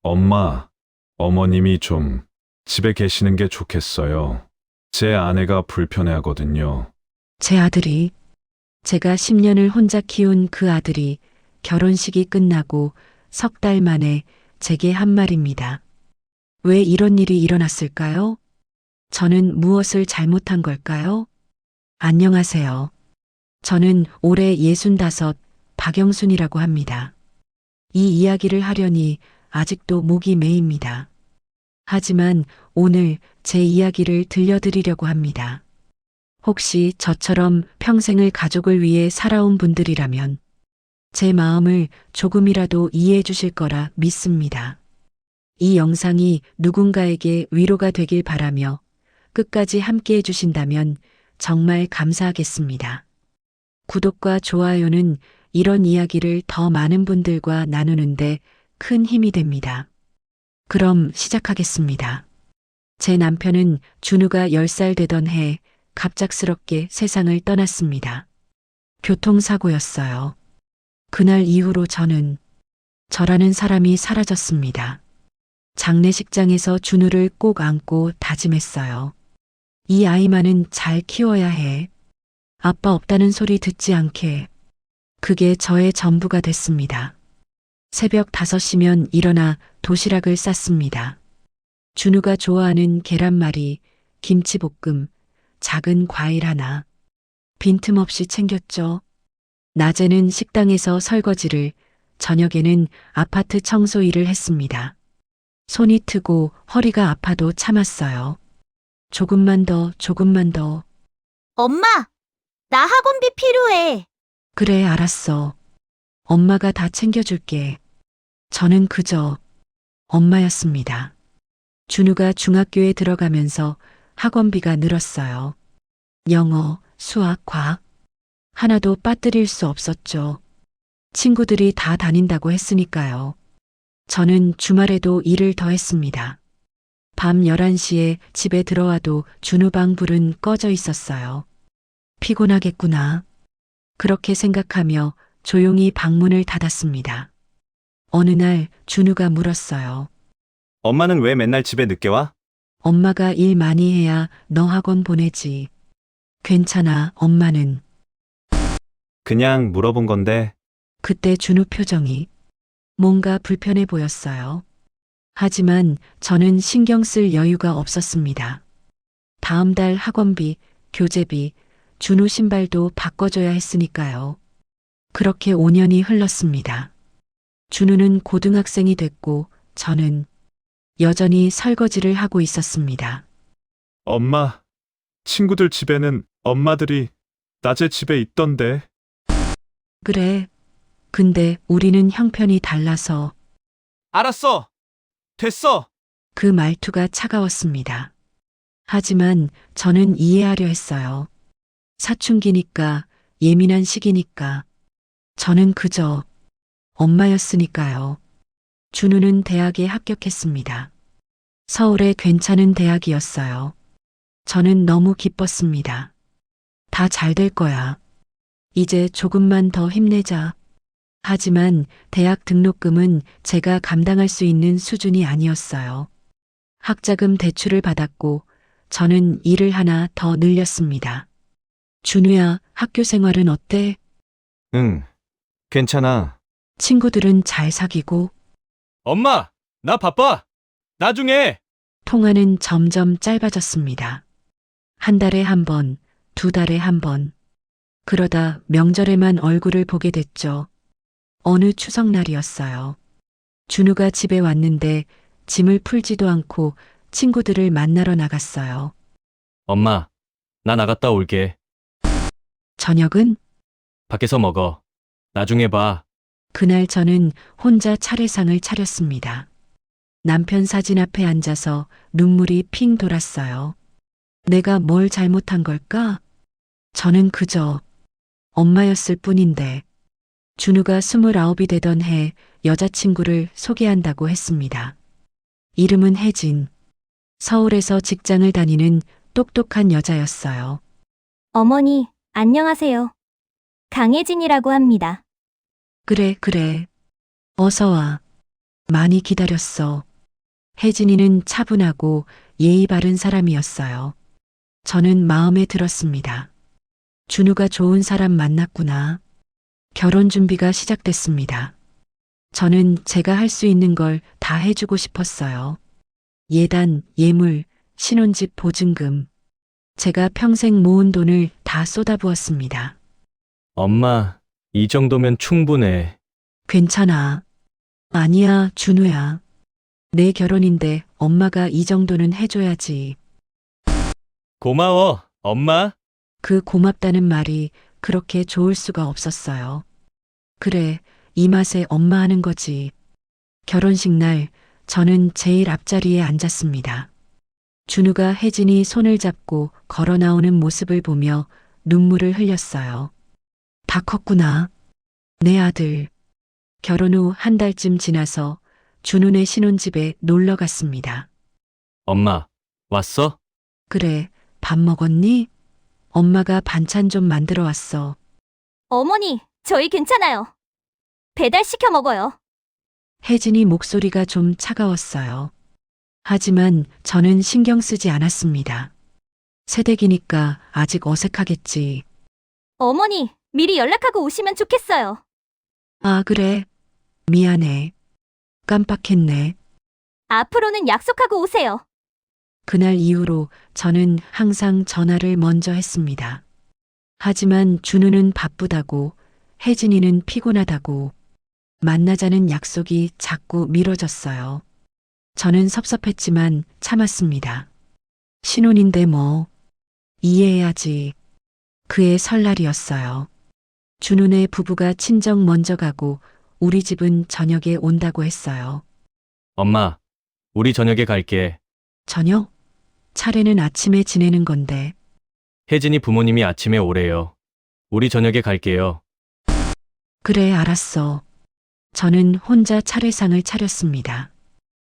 엄마, 어머님이 좀 집에 계시는 게 좋겠어요. 제 아내가 불편해하거든요. 제 아들이, 제가 10년을 혼자 키운 그 아들이 결혼식이 끝나고 석 달 만에 제게 한 말입니다. 왜 이런 일이 일어났을까요? 저는 무엇을 잘못한 걸까요? 안녕하세요. 저는 올해 65 박영순이라고 합니다. 이 이야기를 하려니 아직도 목이 메입니다. 하지만 오늘 제 이야기를 들려드리려고 합니다. 혹시 저처럼 평생을 가족을 위해 살아온 분들이라면 제 마음을 조금이라도 이해해 주실 거라 믿습니다. 이 영상이 누군가에게 위로가 되길 바라며 끝까지 함께 해주신다면 정말 감사하겠습니다. 구독과 좋아요는 이런 이야기를 더 많은 분들과 나누는데 큰 힘이 됩니다. 그럼 시작하겠습니다. 제 남편은 준우가 10살 되던 해 갑작스럽게 세상을 떠났습니다. 교통사고였어요. 그날 이후로 저라는 사람이 사라졌습니다. 장례식장에서 준우를 꼭 안고 다짐했어요. 이 아이만은 잘 키워야 해. 아빠 없다는 소리 듣지 않게. 그게 저의 전부가 됐습니다. 새벽 5시면 일어나 도시락을 쌌습니다. 준우가 좋아하는 계란말이, 김치볶음, 작은 과일 하나. 빈틈없이 챙겼죠. 낮에는 식당에서 설거지를, 저녁에는 아파트 청소 일을 했습니다. 손이 트고 허리가 아파도 참았어요. 조금만 더, 조금만 더. 엄마, 나 학원비 필요해. 그래, 알았어. 엄마가 다 챙겨줄게. 저는 그저 엄마였습니다. 준우가 중학교에 들어가면서 학원비가 늘었어요. 영어, 수학, 과학. 하나도 빠뜨릴 수 없었죠. 친구들이 다 다닌다고 했으니까요. 저는 주말에도 일을 더 했습니다. 밤 11시에 집에 들어와도 준우 방 불은 꺼져 있었어요. 피곤하겠구나. 그렇게 생각하며 조용히 방문을 닫았습니다. 어느 날 준우가 물었어요. 엄마는 왜 맨날 집에 늦게 와? 엄마가 일 많이 해야 너 학원 보내지. 괜찮아, 엄마는. 그냥 물어본 건데. 그때 준우 표정이 뭔가 불편해 보였어요. 하지만 저는 신경 쓸 여유가 없었습니다. 다음 달 학원비, 교재비, 준우 신발도 바꿔줘야 했으니까요. 그렇게 5년이 흘렀습니다. 준우는 고등학생이 됐고 저는 여전히 설거지를 하고 있었습니다. 엄마, 친구들 집에는 엄마들이 낮에 집에 있던데. 그래. 근데 우리는 형편이 달라서 알았어. 됐어. 그 말투가 차가웠습니다. 하지만 저는 이해하려 했어요. 사춘기니까, 예민한 시기니까. 저는 그저 엄마였으니까요. 준우는 대학에 합격했습니다. 서울의 괜찮은 대학이었어요. 저는 너무 기뻤습니다. 다 잘 될 거야. 이제 조금만 더 힘내자. 하지만 대학 등록금은 제가 감당할 수 있는 수준이 아니었어요. 학자금 대출을 받았고 저는 일을 하나 더 늘렸습니다. 준우야, 학교 생활은 어때? 응. 괜찮아. 친구들은 잘 사귀고 엄마, 나 바빠. 나중에. 통화는 점점 짧아졌습니다. 한 달에 한 번, 두 달에 한 번. 그러다 명절에만 얼굴을 보게 됐죠. 어느 추석날이었어요. 준우가 집에 왔는데 짐을 풀지도 않고 친구들을 만나러 나갔어요. 엄마, 나 나갔다 올게. 저녁은? 밖에서 먹어. 나중에 봐. 그날 저는 혼자 차례상을 차렸습니다. 남편 사진 앞에 앉아서 눈물이 핑 돌았어요. 내가 뭘 잘못한 걸까? 저는 그저 엄마였을 뿐인데. 준우가 29이 되던 해 여자친구를 소개한다고 했습니다. 이름은 혜진. 서울에서 직장을 다니는 똑똑한 여자였어요. 어머니, 안녕하세요. 강혜진이라고 합니다. 그래, 그래. 어서 와. 많이 기다렸어. 혜진이는 차분하고 예의 바른 사람이었어요. 저는 마음에 들었습니다. 준우가 좋은 사람 만났구나. 결혼 준비가 시작됐습니다. 저는 제가 할 수 있는 걸 다 해주고 싶었어요. 예단, 예물, 신혼집 보증금. 제가 평생 모은 돈을 다 쏟아부었습니다. 엄마, 이 정도면 충분해. 괜찮아. 아니야, 준우야. 내 결혼인데 엄마가 이 정도는 해줘야지. 고마워, 엄마. 그 고맙다는 말이 그렇게 좋을 수가 없었어요. 그래, 이 맛에 엄마 하는 거지. 결혼식 날 저는 제일 앞자리에 앉았습니다. 준우가 혜진이 손을 잡고 걸어 나오는 모습을 보며 눈물을 흘렸어요. 다 컸구나. 내 아들. 결혼 후 한 달쯤 지나서 준우네 신혼집에 놀러 갔습니다. 엄마, 왔어? 그래, 밥 먹었니? 엄마가 반찬 좀 만들어 왔어. 어머니, 저희 괜찮아요. 배달시켜 먹어요. 혜진이 목소리가 좀 차가웠어요. 하지만 저는 신경 쓰지 않았습니다. 새댁이니까 아직 어색하겠지. 어머니, 미리 연락하고 오시면 좋겠어요. 아, 그래. 미안해. 깜빡했네. 앞으로는 약속하고 오세요. 그날 이후로 저는 항상 전화를 먼저 했습니다. 하지만 준우는 바쁘다고, 혜진이는 피곤하다고, 만나자는 약속이 자꾸 미뤄졌어요. 저는 섭섭했지만 참았습니다. 신혼인데 뭐, 이해해야지. 그의 설날이었어요. 준우네 부부가 친정 먼저 가고 우리 집은 저녁에 온다고 했어요. 엄마, 우리 저녁에 갈게. 저녁? 차례는 아침에 지내는 건데. 혜진이 부모님이 아침에 오래요. 우리 저녁에 갈게요. 그래, 알았어. 저는 혼자 차례상을 차렸습니다.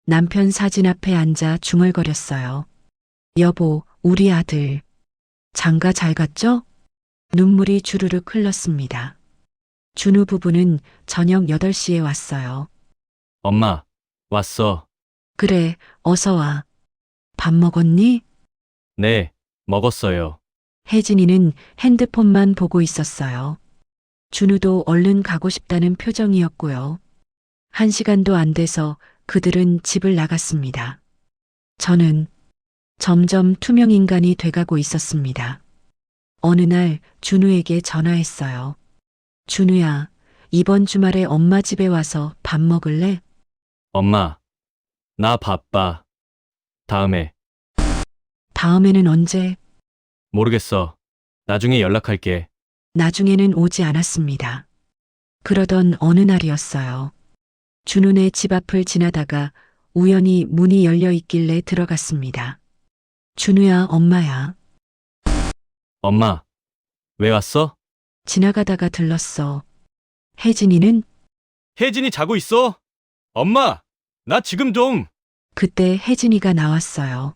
남편 사진 앞에 앉아 중얼거렸어요. 여보, 우리 아들. 장가 잘 갔죠? 눈물이 주르륵 흘렀습니다. 준우 부부는 저녁 8시에 왔어요. 엄마, 왔어. 그래, 어서 와. 밥 먹었니? 네, 먹었어요. 혜진이는 핸드폰만 보고 있었어요. 준우도 얼른 가고 싶다는 표정이었고요. 1시간도 안 돼서 그들은 집을 나갔습니다. 저는 점점 투명 인간이 돼가고 있었습니다. 어느 날 준우에게 전화했어요. 준우야, 이번 주말에 엄마 집에 와서 밥 먹을래? 엄마, 나 바빠. 다음에. 다음에는 언제? 모르겠어. 나중에 연락할게. 나중에는 오지 않았습니다. 그러던 어느 날이었어요. 준우네 집 앞을 지나다가 우연히 문이 열려 있길래 들어갔습니다. 준우야, 엄마야. 엄마, 왜 왔어? 지나가다가 들렀어. 혜진이는? 혜진이 자고 있어? 엄마, 나 지금 좀. 그때 혜진이가 나왔어요.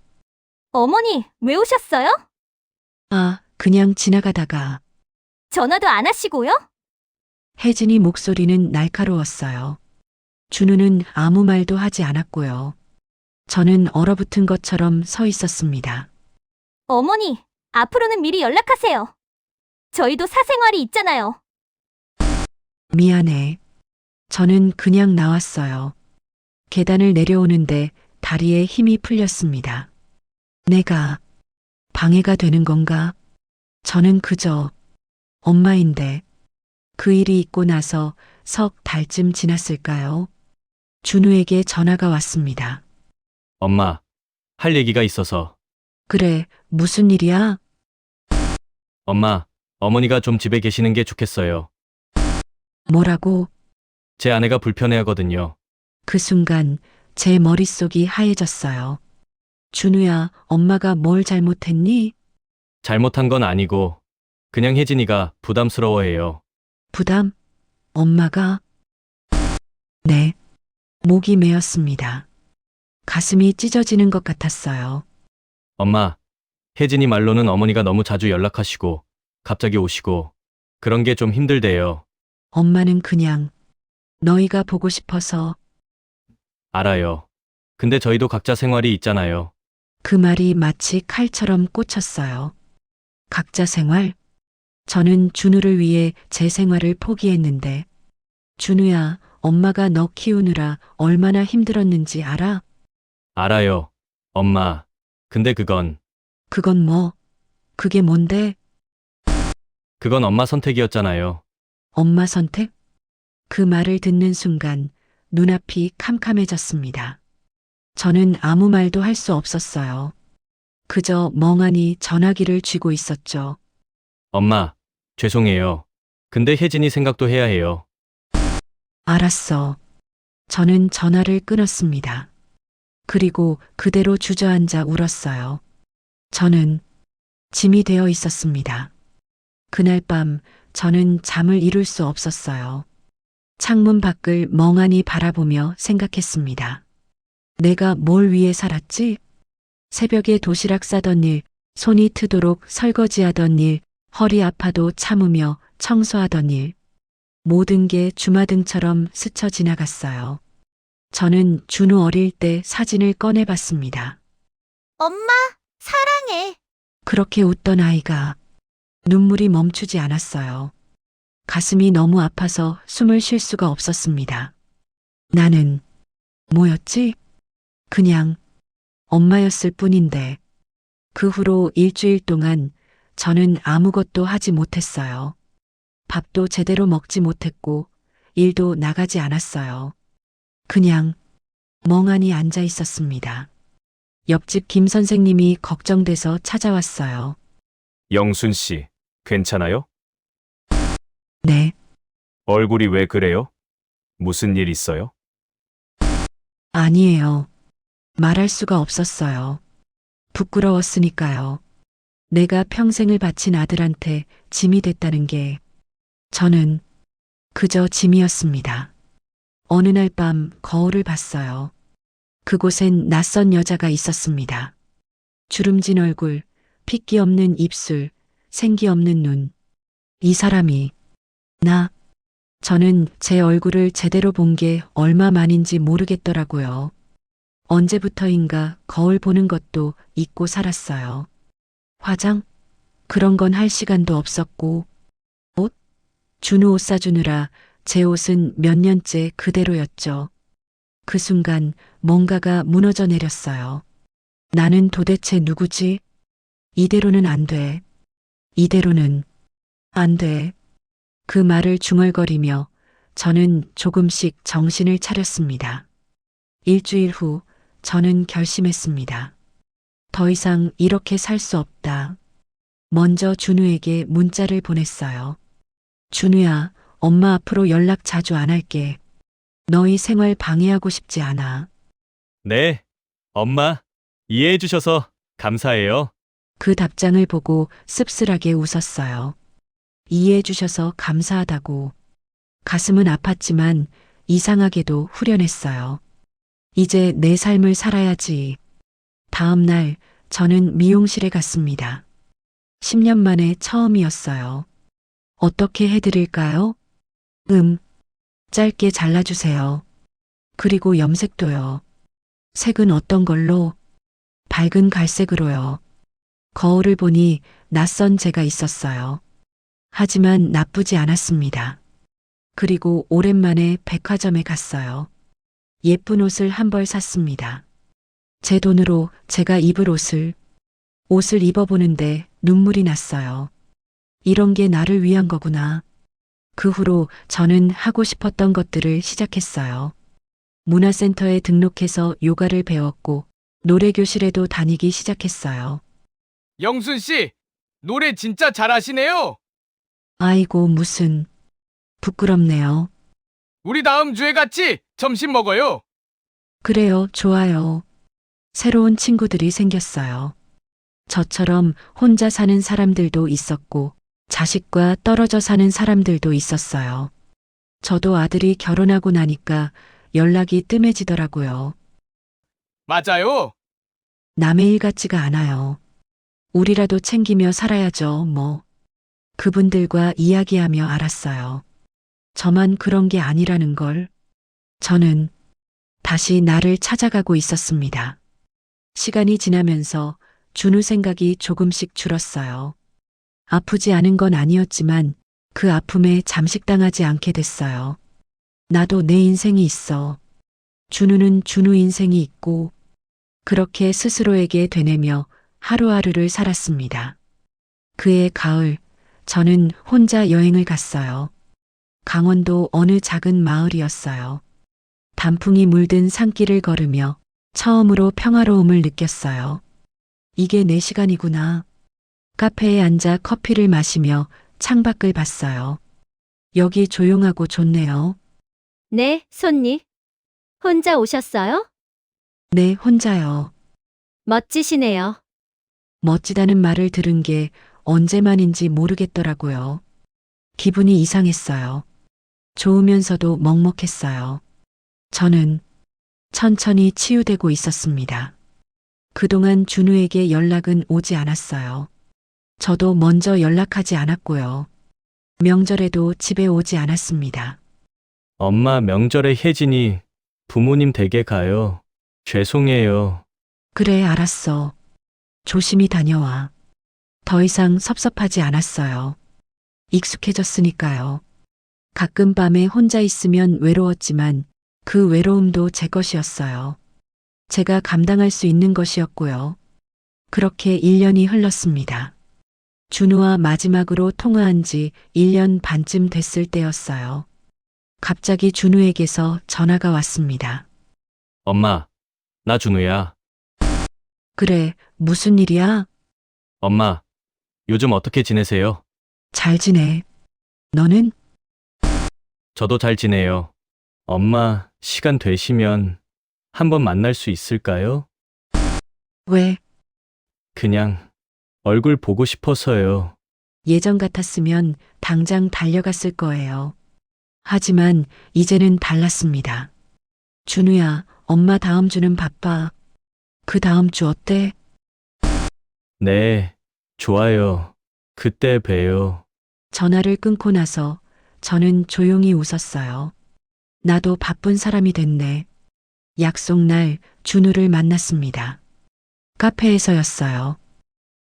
어머니, 왜 오셨어요? 아, 그냥 지나가다가. 전화도 안 하시고요? 혜진이 목소리는 날카로웠어요. 준우는 아무 말도 하지 않았고요. 저는 얼어붙은 것처럼 서 있었습니다. 어머니, 앞으로는 미리 연락하세요. 저희도 사생활이 있잖아요. 미안해. 저는 그냥 나왔어요. 계단을 내려오는데 다리에 힘이 풀렸습니다. 내가 방해가 되는 건가? 저는 그저 엄마인데 그 일이 있고 나서 석 달쯤 지났을까요? 준우에게 전화가 왔습니다. 엄마, 할 얘기가 있어서. 그래, 무슨 일이야? 엄마, 어머니가 좀 집에 계시는 게 좋겠어요. 뭐라고? 제 아내가 불편해하거든요. 그 순간 제 머릿속이 하얘졌어요. 준우야, 엄마가 뭘 잘못했니? 잘못한 건 아니고 그냥 혜진이가 부담스러워해요. 부담? 엄마가? 네. 목이 메었습니다. 가슴이 찢어지는 것 같았어요. 엄마, 혜진이 말로는 어머니가 너무 자주 연락하시고 갑자기 오시고 그런 게 좀 힘들대요. 엄마는 그냥 너희가 보고 싶어서 알아요. 근데 저희도 각자 생활이 있잖아요. 그 말이 마치 칼처럼 꽂혔어요. 각자 생활? 저는 준우를 위해 제 생활을 포기했는데, 준우야, 엄마가 너 키우느라 얼마나 힘들었는지 알아? 알아요. 엄마. 근데 그건 그건 뭐? 그게 뭔데? 그건 엄마 선택이었잖아요. 엄마 선택? 그 말을 듣는 순간 눈앞이 캄캄해졌습니다. 저는 아무 말도 할 수 없었어요. 그저 멍하니 전화기를 쥐고 있었죠. 엄마, 죄송해요. 근데 혜진이 생각도 해야 해요. 알았어. 저는 전화를 끊었습니다. 그리고 그대로 주저앉아 울었어요. 저는 짐이 되어 있었습니다. 그날 밤 저는 잠을 이룰 수 없었어요. 창문 밖을 멍하니 바라보며 생각했습니다. 내가 뭘 위해 살았지? 새벽에 도시락 싸던 일, 손이 트도록 설거지하던 일, 허리 아파도 참으며 청소하던 일. 모든 게 주마등처럼 스쳐 지나갔어요. 저는 준우 어릴 때 사진을 꺼내봤습니다. 엄마, 사랑해. 그렇게 웃던 아이가 눈물이 멈추지 않았어요. 가슴이 너무 아파서 숨을 쉴 수가 없었습니다. 나는 뭐였지? 그냥 엄마였을 뿐인데 그 후로 일주일 동안 저는 아무것도 하지 못했어요. 밥도 제대로 먹지 못했고 일도 나가지 않았어요. 그냥 멍하니 앉아 있었습니다. 옆집 김 선생님이 걱정돼서 찾아왔어요. 영순 씨, 괜찮아요? 네, 얼굴이 왜 그래요? 무슨 일 있어요? 아니에요. 말할 수가 없었어요. 부끄러웠으니까요. 내가 평생을 바친 아들한테 짐이 됐다는 게 저는 그저 짐이었습니다. 어느 날 밤 거울을 봤어요. 그곳엔 낯선 여자가 있었습니다. 주름진 얼굴, 핏기 없는 입술, 생기 없는 눈. 이 사람이 저는 제 얼굴을 제대로 본 게 얼마 만인지 모르겠더라고요. 언제부터인가 거울 보는 것도 잊고 살았어요. 화장? 그런 건 할 시간도 없었고, 옷? 준우 옷 사주느라 제 옷은 몇 년째 그대로였죠. 그 순간 뭔가가 무너져 내렸어요. 나는 도대체 누구지? 이대로는 안 돼. 이대로는 안 돼. 그 말을 중얼거리며 저는 조금씩 정신을 차렸습니다. 일주일 후 저는 결심했습니다. 더 이상 이렇게 살 수 없다. 먼저 준우에게 문자를 보냈어요. 준우야, 엄마 앞으로 연락 자주 안 할게. 너희 생활 방해하고 싶지 않아. 네, 엄마. 이해해 주셔서 감사해요. 그 답장을 보고 씁쓸하게 웃었어요. 이해해 주셔서 감사하다고. 가슴은 아팠지만 이상하게도 후련했어요. 이제 내 삶을 살아야지. 다음 날 저는 미용실에 갔습니다. 10년 만에 처음이었어요. 어떻게 해드릴까요? 짧게 잘라주세요. 그리고 염색도요. 색은 어떤 걸로? 밝은 갈색으로요. 거울을 보니 낯선 제가 있었어요. 하지만 나쁘지 않았습니다. 그리고 오랜만에 백화점에 갔어요. 예쁜 옷을 한 벌 샀습니다. 제 돈으로 제가 입을 옷을 입어보는데 눈물이 났어요. 이런 게 나를 위한 거구나. 그 후로 저는 하고 싶었던 것들을 시작했어요. 문화센터에 등록해서 요가를 배웠고 노래교실에도 다니기 시작했어요. 영순 씨, 노래 진짜 잘하시네요. 아이고 무슨 부끄럽네요. 우리 다음 주에 같이 점심 먹어요. 그래요, 좋아요. 새로운 친구들이 생겼어요. 저처럼 혼자 사는 사람들도 있었고 자식과 떨어져 사는 사람들도 있었어요. 저도 아들이 결혼하고 나니까 연락이 뜸해지더라고요. 맞아요. 남의 일 같지가 않아요. 우리라도 챙기며 살아야죠, 뭐. 그분들과 이야기하며 알았어요. 저만 그런 게 아니라는 걸. 저는 다시 나를 찾아가고 있었습니다. 시간이 지나면서 준우 생각이 조금씩 줄었어요. 아프지 않은 건 아니었지만 그 아픔에 잠식당하지 않게 됐어요. 나도 내 인생이 있어. 준우는 준우 인생이 있고, 그렇게 스스로에게 되뇌며 하루하루를 살았습니다. 그해 가을, 저는 혼자 여행을 갔어요. 강원도 어느 작은 마을이었어요. 단풍이 물든 산길을 걸으며 처음으로 평화로움을 느꼈어요. 이게 내 시간이구나. 카페에 앉아 커피를 마시며 창밖을 봤어요. 여기 조용하고 좋네요. 네, 손님. 혼자 오셨어요? 네, 혼자요. 멋지시네요. 멋지다는 말을 들은 게 언제만인지 모르겠더라고요. 기분이 이상했어요. 좋으면서도 먹먹했어요. 저는 천천히 치유되고 있었습니다. 그동안 준우에게 연락은 오지 않았어요. 저도 먼저 연락하지 않았고요. 명절에도 집에 오지 않았습니다. 엄마, 명절에 혜진이 부모님 댁에 가요. 죄송해요. 그래, 알았어. 조심히 다녀와. 더 이상 섭섭하지 않았어요. 익숙해졌으니까요. 가끔 밤에 혼자 있으면 외로웠지만 그 외로움도 제 것이었어요. 제가 감당할 수 있는 것이었고요. 그렇게 1년이 흘렀습니다. 준우와 마지막으로 통화한 지 1년 반쯤 됐을 때였어요. 갑자기 준우에게서 전화가 왔습니다. 엄마, 나 준우야. 그래, 무슨 일이야? 엄마, 요즘 어떻게 지내세요? 잘 지내. 너는? 저도 잘 지내요. 엄마, 시간 되시면 한번 만날 수 있을까요? 왜? 그냥 얼굴 보고 싶어서요. 예전 같았으면 당장 달려갔을 거예요. 하지만 이제는 달랐습니다. 준우야, 엄마 다음 주는 바빠. 그 다음 주 어때? 네, 좋아요. 그때 봬요. 전화를 끊고 나서 저는 조용히 웃었어요. 나도 바쁜 사람이 됐네. 약속 날 준우를 만났습니다. 카페에서였어요.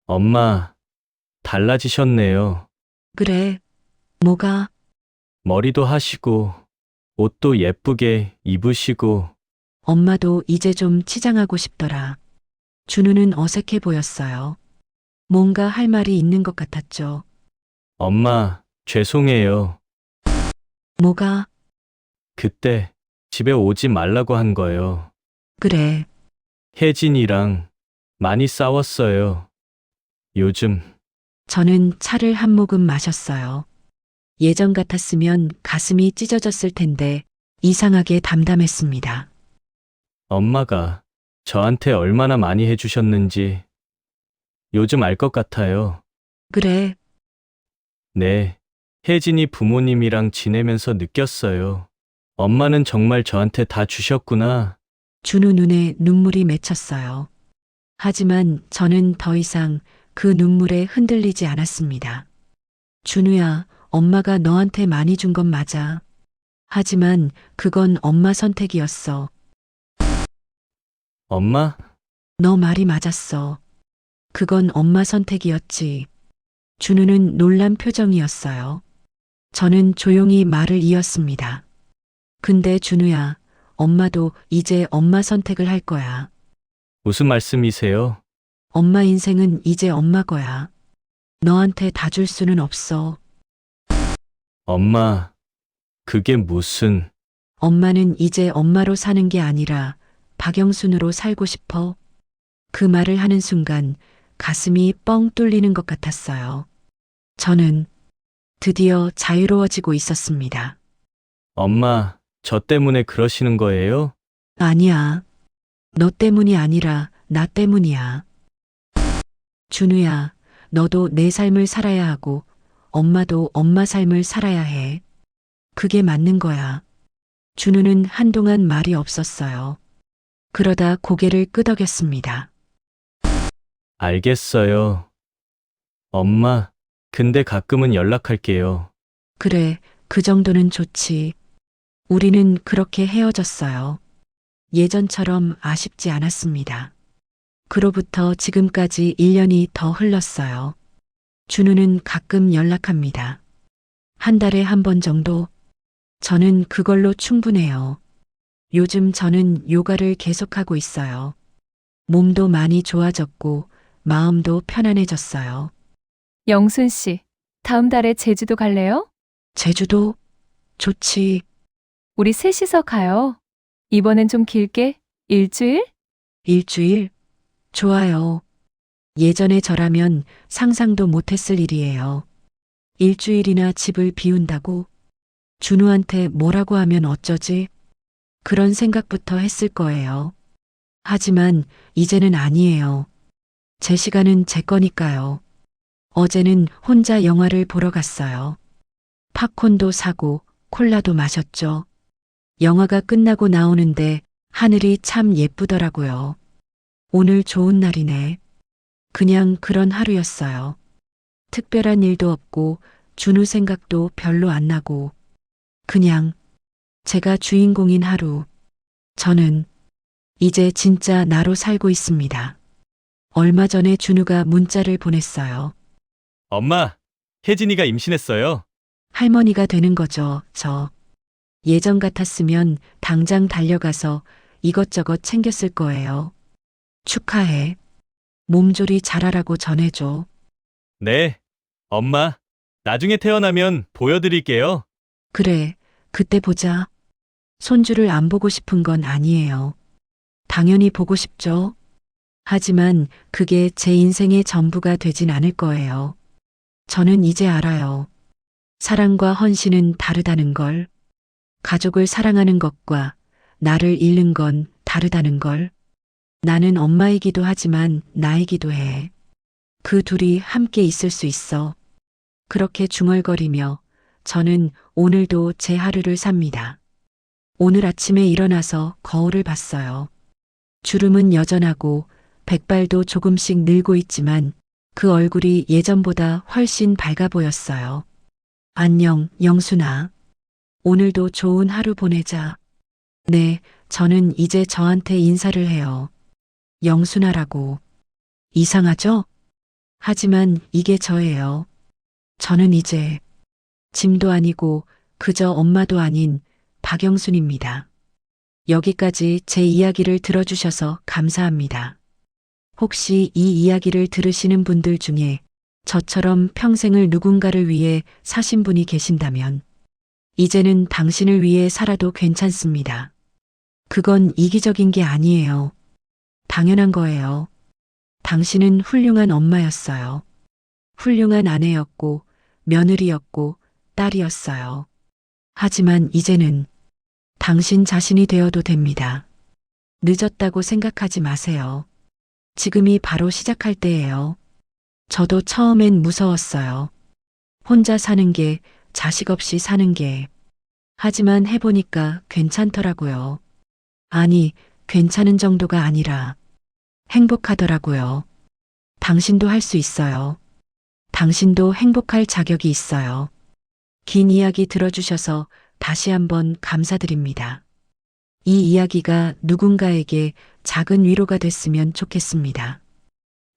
엄마, 달라지셨네요. 그래, 뭐가? 머리도 하시고, 옷도 예쁘게 입으시고, 엄마도 이제 좀 치장하고 싶더라. 준우는 어색해 보였어요. 뭔가 할 말이 있는 것 같았죠. 엄마, 죄송해요. 뭐가? 그때 집에 오지 말라고 한 거요. 그래, 혜진이랑 많이 싸웠어요. 요즘 저는 차를 한 모금 마셨어요. 예전 같았으면 가슴이 찢어졌을 텐데 이상하게 담담했습니다. 엄마가 저한테 얼마나 많이 해주셨는지 요즘 알 것 같아요. 그래, 네, 혜진이 부모님이랑 지내면서 느꼈어요. 엄마는 정말 저한테 다 주셨구나. 준우 눈에 눈물이 맺혔어요. 하지만 저는 더 이상 그 눈물에 흔들리지 않았습니다. 준우야, 엄마가 너한테 많이 준 건 맞아. 하지만 그건 엄마 선택이었어. 엄마? 너 말이 맞았어. 그건 엄마 선택이었지. 준우는 놀란 표정이었어요. 저는 조용히 말을 이었습니다. 근데 준우야, 엄마도 이제 엄마 선택을 할 거야. 무슨 말씀이세요? 엄마 인생은 이제 엄마 거야. 너한테 다 줄 수는 없어. 엄마, 그게 무슨... 엄마는 이제 엄마로 사는 게 아니라 박영순으로 살고 싶어. 그 말을 하는 순간 가슴이 뻥 뚫리는 것 같았어요. 저는 드디어 자유로워지고 있었습니다. 엄마, 저 때문에 그러시는 거예요? 아니야. 너 때문이 아니라 나 때문이야. 준우야, 너도 내 삶을 살아야 하고 엄마도 엄마 삶을 살아야 해. 그게 맞는 거야. 준우는 한동안 말이 없었어요. 그러다 고개를 끄덕였습니다. 알겠어요. 엄마, 근데 가끔은 연락할게요. 그래, 그 정도는 좋지. 우리는 그렇게 헤어졌어요. 예전처럼 아쉽지 않았습니다. 그로부터 지금까지 1년이 더 흘렀어요. 준우는 가끔 연락합니다. 한 달에 한 번 정도? 저는 그걸로 충분해요. 요즘 저는 요가를 계속하고 있어요. 몸도 많이 좋아졌고 마음도 편안해졌어요. 영순 씨, 다음 달에 제주도 갈래요? 제주도? 좋지. 우리 셋이서 가요. 이번엔 좀 길게, 일주일? 일주일? 좋아요. 예전에 저라면 상상도 못했을 일이에요. 일주일이나 집을 비운다고? 준우한테 뭐라고 하면 어쩌지? 그런 생각부터 했을 거예요. 하지만 이제는 아니에요. 제 시간은 제 거니까요. 어제는 혼자 영화를 보러 갔어요. 팝콘도 사고 콜라도 마셨죠. 영화가 끝나고 나오는데 하늘이 참 예쁘더라고요. 오늘 좋은 날이네. 그냥 그런 하루였어요. 특별한 일도 없고 준우 생각도 별로 안 나고 그냥 제가 주인공인 하루. 저는 이제 진짜 나로 살고 있습니다. 얼마 전에 준우가 문자를 보냈어요. 엄마, 혜진이가 임신했어요. 할머니가 되는 거죠, 저. 예전 같았으면 당장 달려가서 이것저것 챙겼을 거예요. 축하해. 몸조리 잘하라고 전해줘. 네, 엄마, 나중에 태어나면 보여드릴게요. 그래, 그때 보자. 손주를 안 보고 싶은 건 아니에요. 당연히 보고 싶죠. 하지만 그게 제 인생의 전부가 되진 않을 거예요. 저는 이제 알아요. 사랑과 헌신은 다르다는 걸. 가족을 사랑하는 것과 나를 잃는 건 다르다는 걸. 나는 엄마이기도 하지만 나이기도 해. 그 둘이 함께 있을 수 있어. 그렇게 중얼거리며 저는 오늘도 제 하루를 삽니다. 오늘 아침에 일어나서 거울을 봤어요. 주름은 여전하고 백발도 조금씩 늘고 있지만 그 얼굴이 예전보다 훨씬 밝아 보였어요. 안녕, 영순아. 오늘도 좋은 하루 보내자. 네, 저는 이제 저한테 인사를 해요. 영순아라고. 이상하죠? 하지만 이게 저예요. 저는 이제 짐도 아니고 그저 엄마도 아닌 박영순입니다. 여기까지 제 이야기를 들어주셔서 감사합니다. 혹시 이 이야기를 들으시는 분들 중에 저처럼 평생을 누군가를 위해 사신 분이 계신다면 이제는 당신을 위해 살아도 괜찮습니다. 그건 이기적인 게 아니에요. 당연한 거예요. 당신은 훌륭한 엄마였어요. 훌륭한 아내였고 며느리였고 딸이었어요. 하지만 이제는 당신 자신이 되어도 됩니다. 늦었다고 생각하지 마세요. 지금이 바로 시작할 때예요. 저도 처음엔 무서웠어요. 혼자 사는 게, 자식 없이 사는 게. 하지만 해보니까 괜찮더라고요. 아니, 괜찮은 정도가 아니라 행복하더라고요. 당신도 할 수 있어요. 당신도 행복할 자격이 있어요. 긴 이야기 들어주셔서 다시 한번 감사드립니다. 이 이야기가 누군가에게 작은 위로가 됐으면 좋겠습니다.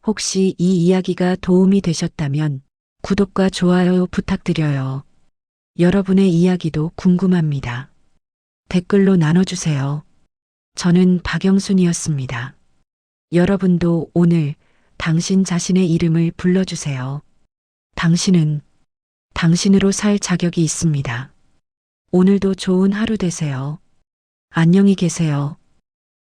혹시 이 이야기가 도움이 되셨다면 구독과 좋아요 부탁드려요. 여러분의 이야기도 궁금합니다. 댓글로 나눠주세요. 저는 박영순이었습니다. 여러분도 오늘 당신 자신의 이름을 불러주세요. 당신은 당신으로 살 자격이 있습니다. 오늘도 좋은 하루 되세요. 안녕히 계세요.